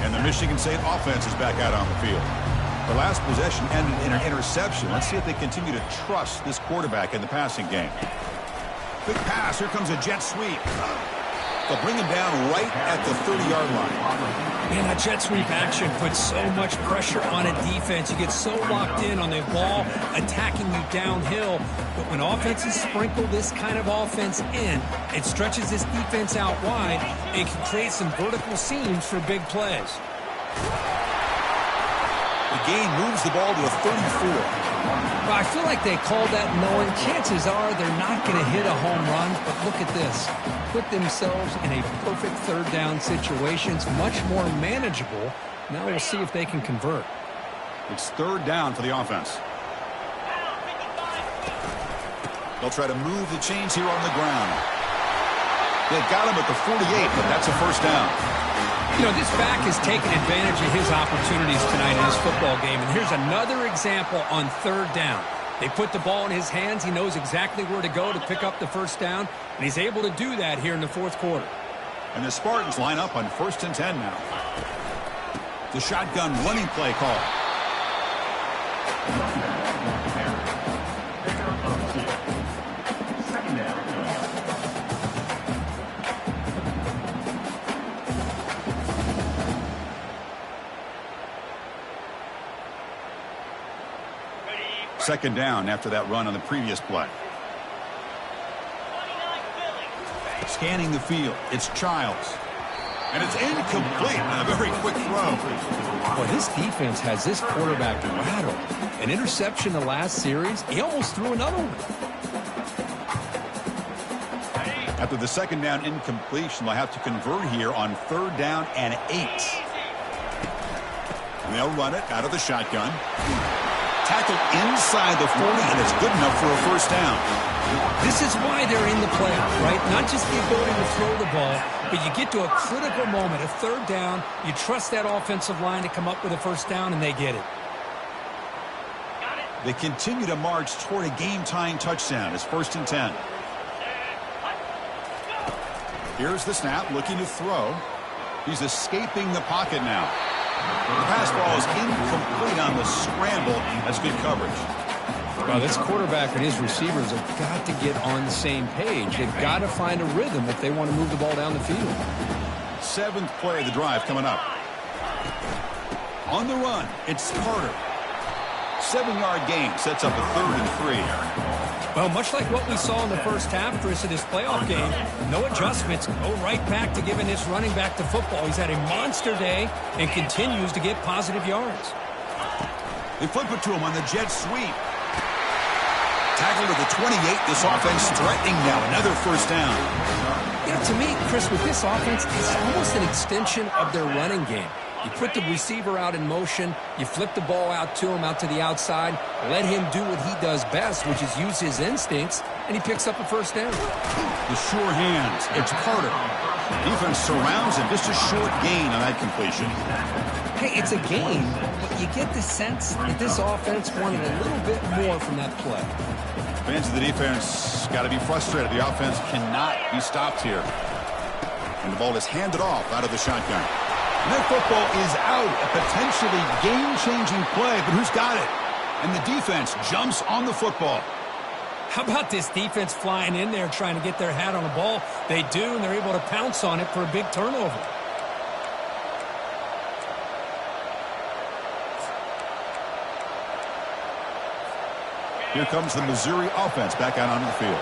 And the Michigan State offense is back out on the field. The last possession ended in an interception. Let's see if they continue to trust this quarterback in the passing game. Quick pass. Here comes a jet sweep. They'll bring him down right at the 30-yard line. Man, that jet sweep action puts so much pressure on a defense. You get so locked in on the ball attacking you downhill. But when offenses sprinkle this kind of offense in, it stretches this defense out wide. It can create some vertical seams for big plays. The gain moves the ball to a 34. Well, I feel like they called that knowing chances are they're not going to hit a home run. But look at this. Put themselves in a perfect third down situation. It's much more manageable. Now we'll see if they can convert. It's third down for the offense. They'll try to move the chains here on the ground. They got him at the 48, but that's a first down. You know, this back has taken advantage of his opportunities tonight in his football game. And here's another example on third down. They put the ball in his hands. He knows exactly where to go to pick up the first down. And he's able to do that here in the fourth quarter. And the Spartans line up on 1st and 10 now. The shotgun running play call. Second down after that run on the previous play. Scanning the field. It's Childs. And it's incomplete on a very quick throw. Boy, this defense has this quarterback rattled. An interception the last series. He almost threw another one. After the second down incompletion, they'll have to convert here on third down and 8. And they'll run it out of the shotgun. Tackled inside the 40, and it's good enough for a first down. This is why they're in the playoff, right? Not just the ability to throw the ball, but you get to a critical moment, a third down, you trust that offensive line to come up with a first down, and they get it. They continue to march toward a game-tying touchdown. It's 1st and 10. Here's the snap, looking to throw. He's escaping the pocket now. The pass ball is incomplete on the scramble. That's good coverage. Well, this quarterback and his receivers have got to get on the same page. They've got to find a rhythm if they want to move the ball down the field. 7th play of the drive coming up. On the run, it's Carter. 7-yard gain sets up a 3rd and 3. Well, much like what we saw in the first half, Chris, of this playoff game, no adjustments. Go right back to giving this running back to football. He's had a monster day and continues to get positive yards. They flip it to him on the jet sweep. Tackled at the 28. This offense threatening now. Another first down. You know, to me, Chris, with this offense, it's almost an extension of their running game. You put the receiver out in motion, you flip the ball out to him, out to the outside, let him do what he does best, which is use his instincts, and he picks up a first down. The sure hands. It's Carter. Defense surrounds him. Just a short gain on that completion. Hey, it's a gain, but you get the sense that this offense wanted a little bit more from that play. Fans of the defense got to be frustrated. The offense cannot be stopped here. And the ball is handed off out of the shotgun. And that football is out. A potentially game-changing play, but who's got it? And the defense jumps on the football. How about this defense flying in there trying to get their hat on the ball? They do, and they're able to pounce on it for a big turnover. Here comes the Missouri offense back out onto the field.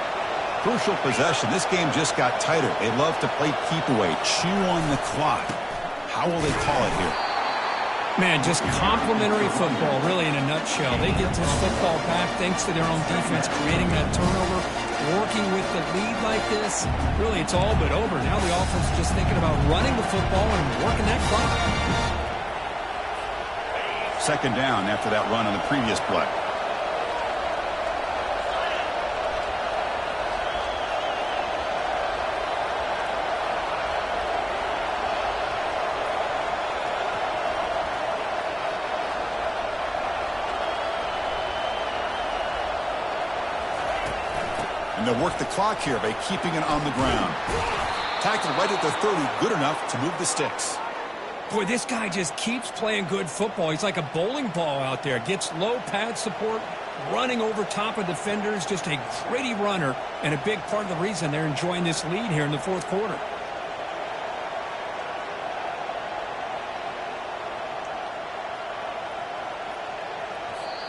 Crucial possession. This game just got tighter. They love to play keep away, chew on the clock. How will they call it here? Man, just complimentary football, really, in a nutshell. They get this football back thanks to their own defense, creating that turnover, working with the lead like this. Really, it's all but over. Now the offense is just thinking about running the football and working that clock. 2nd down after that run on the previous play. And they'll work the clock here by keeping it on the ground. Tackled right at the 30, good enough to move the sticks. Boy, this guy just keeps playing good football. He's like a bowling ball out there. Gets low pad support, running over top of defenders. Just a gritty runner, and a big part of the reason they're enjoying this lead here in the 4th quarter.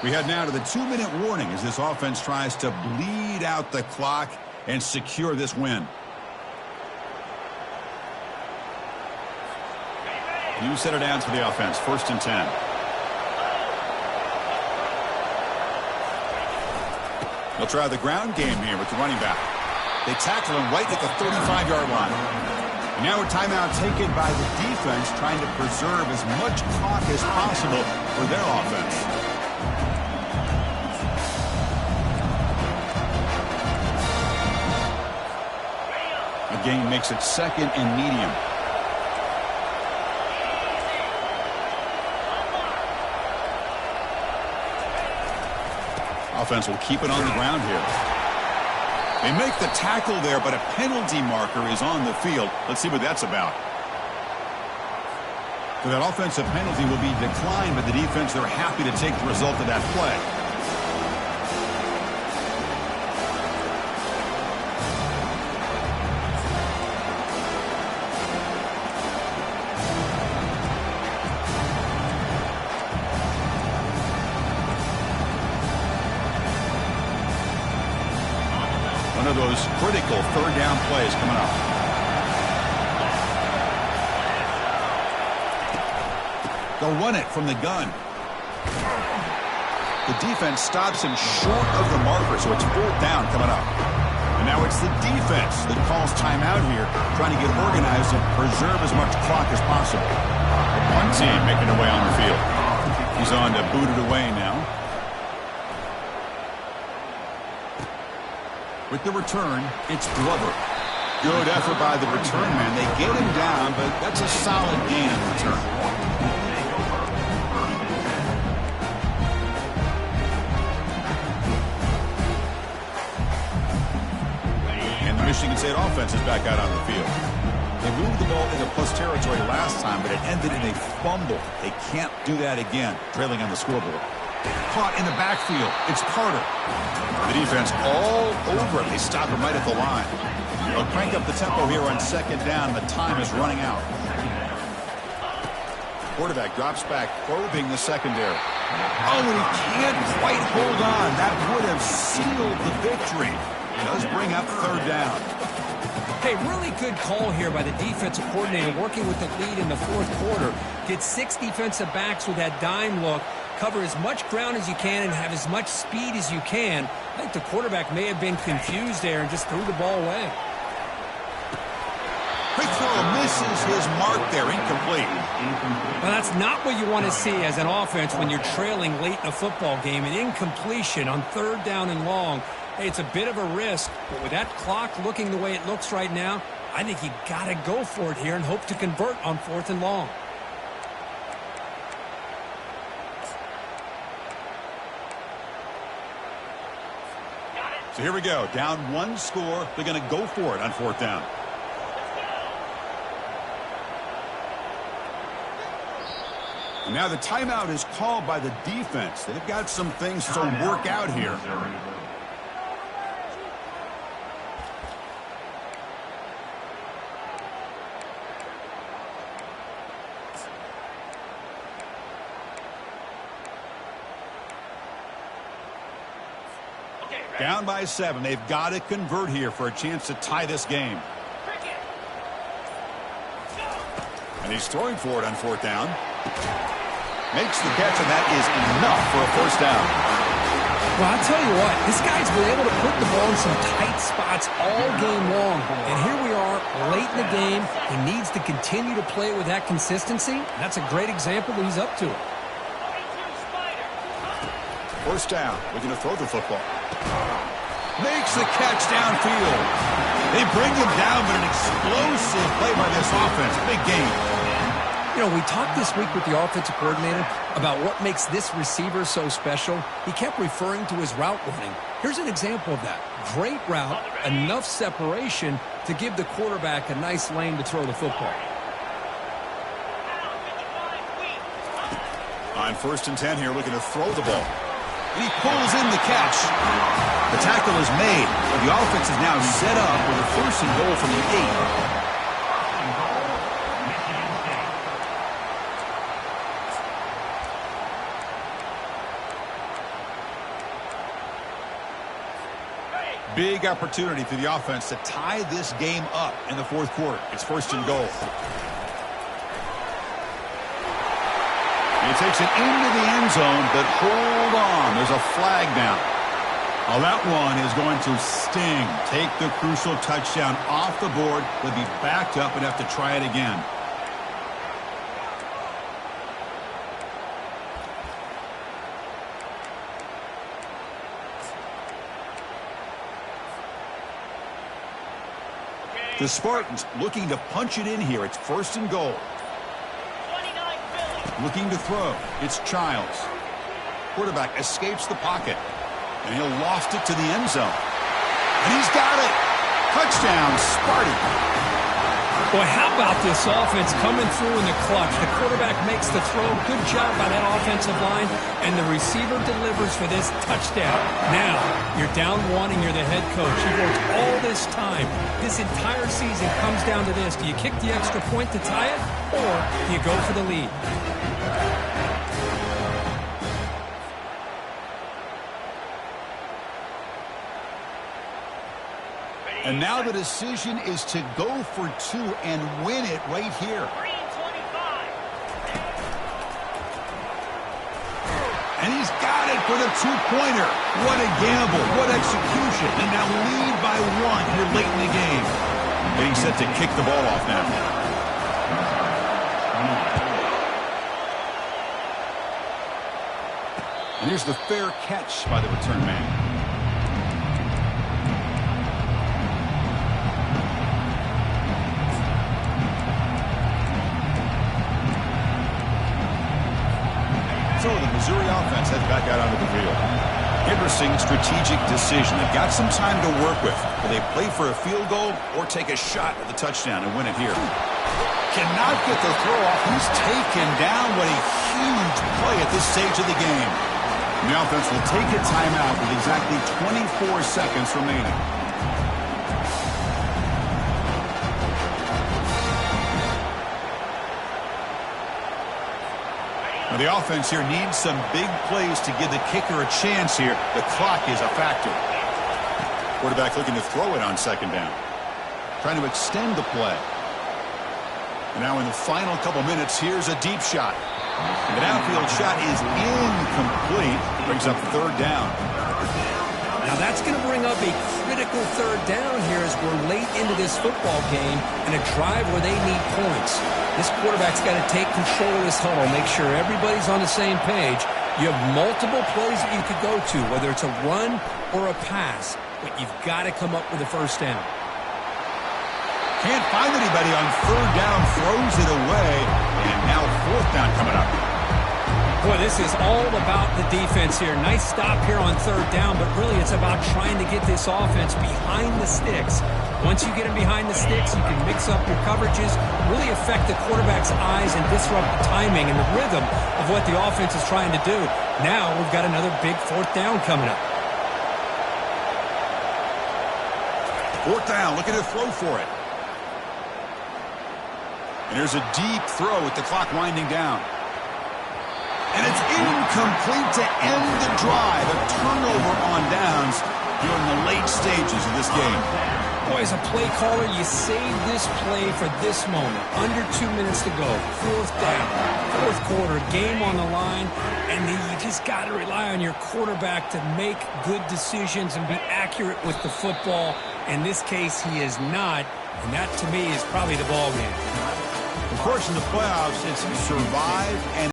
We head now to the 2-minute warning as this offense tries to bleed out the clock and secure this win. New set of downs for the offense. 1st and 10. They'll try the ground game here with the running back. They tackle him right at the 35-yard line. And now a timeout taken by the defense, trying to preserve as much clock as possible for their offense. The game makes it 2nd and medium. Offense will keep it on the ground here. They make the tackle there, but a penalty marker is on the field. Let's see what that's about. So that offensive penalty will be declined by the defense. They're happy to take the result of that play. One of those critical 3rd down plays coming up. They'll run it from the gun. The defense stops him short of the marker, so it's 4th down coming up. And now it's the defense that calls timeout here, trying to get organized and preserve as much clock as possible. One team making their way on the field. He's on to boot it away now. With the return, it's Glover. Good effort by the return man. They get him down, but that's a solid gain in return. And the Michigan State offense is back out on the field. They moved the ball into plus territory last time, but it ended in a fumble. They can't do that again, trailing on the scoreboard. Caught in the backfield. It's Carter. The defense all over it. They stop him right at the line. They'll crank up the tempo here on second down. The time is running out. Quarterback drops back, probing the secondary. Oh, and he can't quite hold on. That would have sealed the victory. Does bring up third down. Hey, really good call here by the defensive coordinator working with the lead in the fourth quarter. Get 6 defensive backs with that dime look. Cover as much ground as you can and have as much speed as you can. I think the quarterback may have been confused there and just threw the ball away. Quick throw misses his mark there, incomplete. Well, that's not what you want to see as an offense when you're trailing late in a football game. An incompletion on third down and long. Hey, it's a bit of a risk, but with that clock looking the way it looks right now, I think you got to go for it here and hope to convert on fourth and long. So here we go. Down 1 score. They're going to go for it on fourth down. And now the timeout is called by the defense. They've got some things to work out here. Down by 7. They've got to convert here for a chance to tie this game. And he's throwing for it on fourth down. Makes the catch, and that is enough for a first down. Well, I'll tell you what, this guy's been able to put the ball in some tight spots all game long. And here we are, late in the game. He needs to continue to play with that consistency. That's a great example that he's up to it. First down. We're going to throw the football. Makes the catch downfield. They bring him down, but an explosive play by this offense. Big game. You know, we talked this week with the offensive coordinator about what makes this receiver so special. He kept referring to his route running. Here's an example of that. Great route, enough separation to give the quarterback a nice lane to throw the football. On first and 10 here, looking to throw the ball. And he pulls in the catch. The tackle is made. The offense is now set up with a first and goal from the 8. Big opportunity for the offense to tie this game up in the fourth quarter. It's first and goal. He takes it into the end zone, but hold on. There's a flag down. Oh, that one is going to sting. Take the crucial touchdown off the board. They'll be backed up and have to try it again. The Spartans looking to punch it in here. It's first and goal. Looking to throw. It's Childs. Quarterback escapes the pocket. And he'll loft it to the end zone. And he's got it. Touchdown, Sparty. Boy, how about this offense coming through in the clutch? The quarterback makes the throw. Good job by that offensive line. And the receiver delivers for this touchdown. Now, you're down 1 and you're the head coach. You worked all this time. This entire season comes down to this. Do you kick the extra point to tie it? Or do you go for the lead? And now the decision is to go for 2 and win it right here. And he's got it for the 2-pointer. What a gamble. What execution. And now lead by 1 here late in the game. Getting set to kick the ball off now. And here's the fair catch by the return man. So the Missouri offense heads back out onto the field. In embarrassing strategic decision. They've got some time to work with. Will they play for a field goal or take a shot at the touchdown and win it here? Cannot get the throw off. He's taken down. What a huge play at this stage of the game. The offense will take a timeout with exactly 24 seconds remaining. Now the offense here needs some big plays to give the kicker a chance here. The clock is a factor. Quarterback looking to throw it on second down. Trying to extend the play. And now in the final couple minutes, here's a deep shot. The downfield shot is incomplete. Brings up third down. Now that's going to bring up a critical third down here as we're late into this football game and a drive where they need points. This quarterback's got to take control of this huddle, make sure everybody's on the same page. You have multiple plays that you could go to, whether it's a run or a pass, but you've got to come up with a first down. Can't find anybody on third down, throws it away, and now fourth down coming up. Boy, this is all about the defense here. Nice stop here on third down, but really it's about trying to get this offense behind the sticks. Once you get them behind the sticks, you can mix up your coverages, really affect the quarterback's eyes and disrupt the timing and the rhythm of what the offense is trying to do. Now we've got another big fourth down coming up. Fourth down, looking to throw for it. And here's a deep throw with the clock winding down. And it's incomplete to end the drive. A turnover on downs here in the late stages of this game. Boy, as a play caller, you save this play for this moment. Under 2 minutes to go. Fourth down. Fourth quarter. Game on the line. And then you just got to rely on your quarterback to make good decisions and be accurate with the football. In this case, he is not. And that, to me, is probably the ball game. Of course, in the playoffs, it's survive and